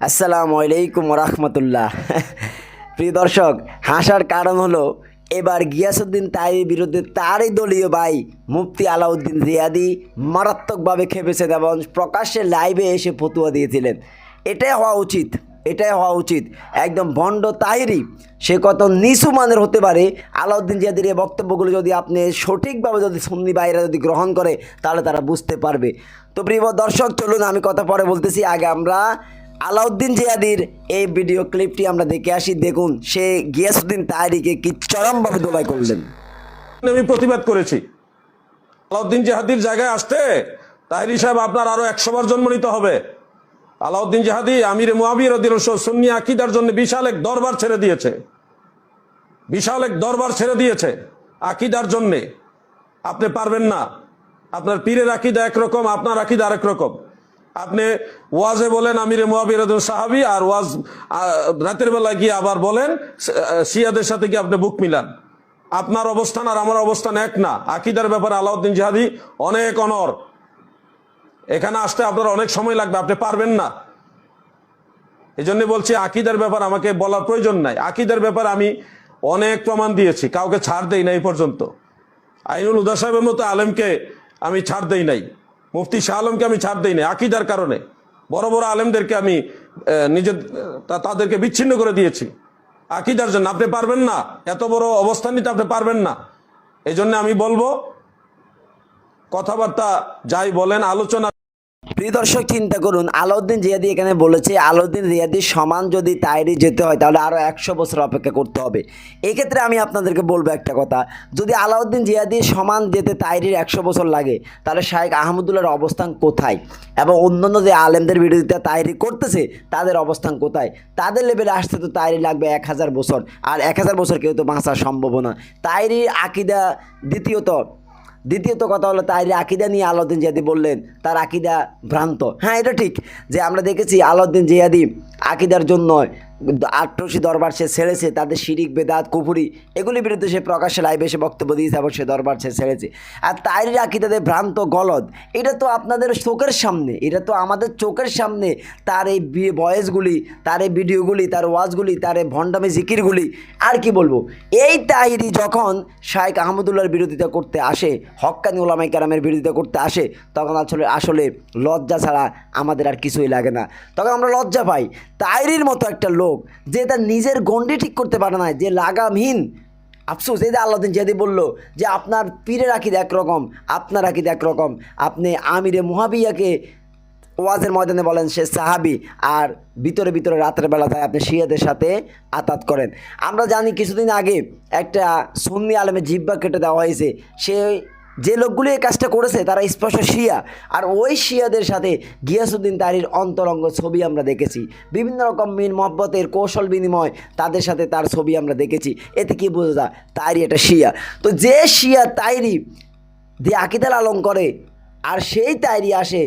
আসসালামু আলাইকুম রাহমাতুল্লাহ। প্রিয় দর্শক, হাসার কারণ হলো এবার গিয়াসউদ্দিন তাহিরের বিরুদ্ধে তারই দলীয় ভাই মুফতি আলাউদ্দিন রিয়াদি মারাত্মকভাবে খেপেছেন এবং প্রকাশ্যে লাইভে এসে ফতুয়া দিয়েছিলেন। এটাই হওয়া উচিত, এটাই হওয়া উচিত। একদম ভণ্ড তাহিরি সে কত নিচু মানের হতে পারে, আলাউদ্দিন জিয়াদের এই বক্তব্যগুলো যদি আপনি সঠিকভাবে যদি সুন্নি ভাইরা যদি গ্রহণ করে তাহলে তারা বুঝতে পারবে। তো প্রিয় দর্শক, চলুন আমি কথা পরে বলতেছি, আগে আমরা আলাউদ্দিন জিয়াদির এই ভিডিও ক্লিপটি আমরা দেখে আসি। দেখুন সে গিয়াসউদ্দিন তাহিরিকে কি চরমভাবে দোলাই করলেন। আমি প্রতিবাদ করেছি আলাউদ্দিন জিহাদির জায়গায় আসতে তাহিরি সাহেব আপনার আরো 100 বার জন্ম নিতে হবে। আলাউদ্দিন জিহাদি আমিরে মুয়াবিয়া রাদিয়াল্লাহু আনহু সুন্নি আকীদার জন্য বিশাল এক দরবার ছেড়ে দিয়েছে, বিশাল এক দরবার ছেড়ে দিয়েছে আকীদার জন্য। আপনি পারবেন না। আপনার পীরের আকীদা একরকম, আপনার আকীদা আরেক রকম। আপনি ওয়াজে বলেন আমিরে মুয়াবিয়া রাদিয়াল্লাহু সাহাবী, আর ওয়াজ রাতের বেলা গিয়ে আবার বলেন শিয়াদের সাথে গিয়ে আপনি বুক মিলান। আপনার অবস্থান আর আমার অবস্থান এক না। আকীদার ব্যাপারে আলাউদ্দিন জিহাদি অনেক অনর। এখানে আসতে আপনার অনেক সময় লাগবে, আপনি পারবেন না। এই জন্য বলছি আকীদার ব্যাপার আমাকে বলার প্রয়োজন নাই। আকীদার ব্যাপারে আমি অনেক প্রমাণ দিয়েছি, কাউকে ছাড় দেই নাই পর্যন্ত। আইনুল হুদা সাহেবের মতো আলেমকে আমি ছাড় দেই নাই, মুফতি শাহ আলমকে আমি ছাড় দেই নাই আকীদার কারণে। বড় বড় আলেমদেরকে আমি তাদেরকে বিচ্ছিন্ন করে দিয়েছি আকীদার জন্য। আপনি পারবেন না, এত বড় অবস্থান নিতে আপনি পারবেন না। এই জন্য আমি বলবো কথাবার্তা যাই বলেন, আলোচনা। প্রিয় দর্শক, চিন্তা করুন, আলাউদ্দিন জিয়াদি এখানে বলেছে আলাউদ্দিন জিয়াদির সমান যদি তাহিরি যেতে হয় তাহলে আরও 100 বছর অপেক্ষা করতে হবে। এক্ষেত্রে আমি আপনাদেরকে বলবো একটা কথা, যদি আলাউদ্দিন জিয়াদির সমান যেতে তাহিরির 100 বছর লাগে তাহলে শাইখ আহমদুল্লাহর অবস্থান কোথায়, এবং অন্যান্য যে আলেমদের বিরোধিতা তাহিরি করতেছে তাদের অবস্থান কোথায়? তাদের লেভেলে আসতে তো তাহিরি লাগবে 1000 বছর, আর 1000 বছর কেউ তো বাঁচা সম্ভব না। তাহিরির আকীদা দ্বিতীয়ত কথা হলো তাহিরি আকীদা নিয়ে আলাউদ্দিন জিয়াদি বললেন তার আকীদা ভ্রান্ত। হ্যাঁ, এটা ঠিক যে আমরা দেখেছি আলাউদ্দিন জিয়াদি আকীদার জন্য 88 দরবার সে ছেড়েছে, তাদের শিরিক বেদাত কুফরি এগুলির বিরুদ্ধে সে প্রকাশ্যে লাইভে এসে বক্তব্য দিয়েছে এবং সে দরবার সে ছেড়েছে। আর তাহিরির আকীদাদের ভ্রান্ত গলদ, এটা তো আপনাদের চোখের সামনে, এটা তো আমাদের চোখের সামনে তার এই ভয়েসগুলি, তার এই ভিডিওগুলি, তার ওয়াজগুলি, তার এই ভণ্ডামি জিকিরগুলি। আর কি বলবো, এই তাহিরি যখন শাইখ আহমদুল্লাহর বিরোধিতা করতে আসে, হক্কানি ওলামায়ে কেরামের বিরোধিতা করতে আসে, তখন আসলে লজ্জা ছাড়া আমাদের আর কিছুই লাগে না। তখন আমরা লজ্জা পাই। তাহিরির মতো একটা লোক যে তার নিজের গণ্ডি ঠিক করতে পারে না, যে লাগামহীন। আফসোস, এই যে আলাউদ্দিন জিয়াদি বলল যে আপনার পীরের আকীদা একরকম, আপনার আকীদা একরকম। আপনি আমিরে মুয়াবিয়াকে ওয়াজের ময়দানে বলেন সে সাহাবি, আর ভিতরে ভিতরে রাতের বেলায় আপনি শিয়াদের সাথে আতাত করেন। আমরা জানি কিছুদিন আগে একটা সুন্নি আলেমের জিহ্বা কেটে দেওয়া হয়েছে। যে লোকগুলি এই কাজটা করেছে তারা স্পষ্ট শিয়া, আর ওই শিয়াদের সাথে গিয়াসউদ্দিন তাহিরির অন্তরঙ্গ ছবি আমরা দেখেছি। বিভিন্ন রকম মিল মহব্বতের কৌশল বিনিময় তাদের সাথে তার ছবি আমরা দেখেছি। এতে কি বোঝা যায় তাহিরি এটা শিয়া? তো যে শিয়া তাহিরি দিয়ে আকীদা লালন করে, আর সেই তাহিরি আসে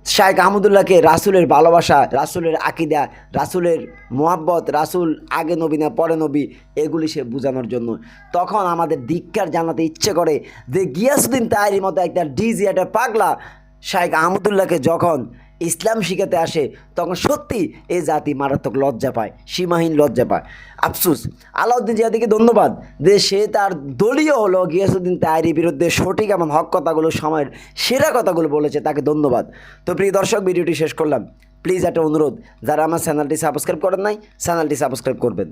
শাইখ আহমদুল্লাহকে রাসূলের ভালোবাসা, রাসূলের আকীদা, রাসূলের মোহাব্বত, রাসূল আগে নবী না পরে নবী, এগুলি সে বোঝানোর জন্য। তখন আমাদের ধিক্কার জানাতে ইচ্ছে করে যে গিয়াসউদ্দিন তাহিরির মতো একটা ডিজি, একটা পাগলা শাইখ আহমদুল্লাহকে যখন ইসলাম শিখাতে আসে তখন সত্যি এই জাতি মারাত্মক লজ্জা পায়, সীমাহীন লজ্জা পায়। আফসোস, আলাউদ্দিন জিয়াদিকে ধন্যবাদ যে সে তার দলীয় হলো গিয়াসউদ্দিন তাহিরির বিরুদ্ধে সঠিক এবং হক কথাগুলো, সময়ের সেরা কথাগুলো বলেছে, তাকে ধন্যবাদ। তো প্রিয় দর্শক, ভিডিওটি শেষ করলাম। প্লিজ একটা অনুরোধ, যারা আমার চ্যানেলটি সাবস্ক্রাইব করেন নাই চ্যানেলটি সাবস্ক্রাইব করবেন।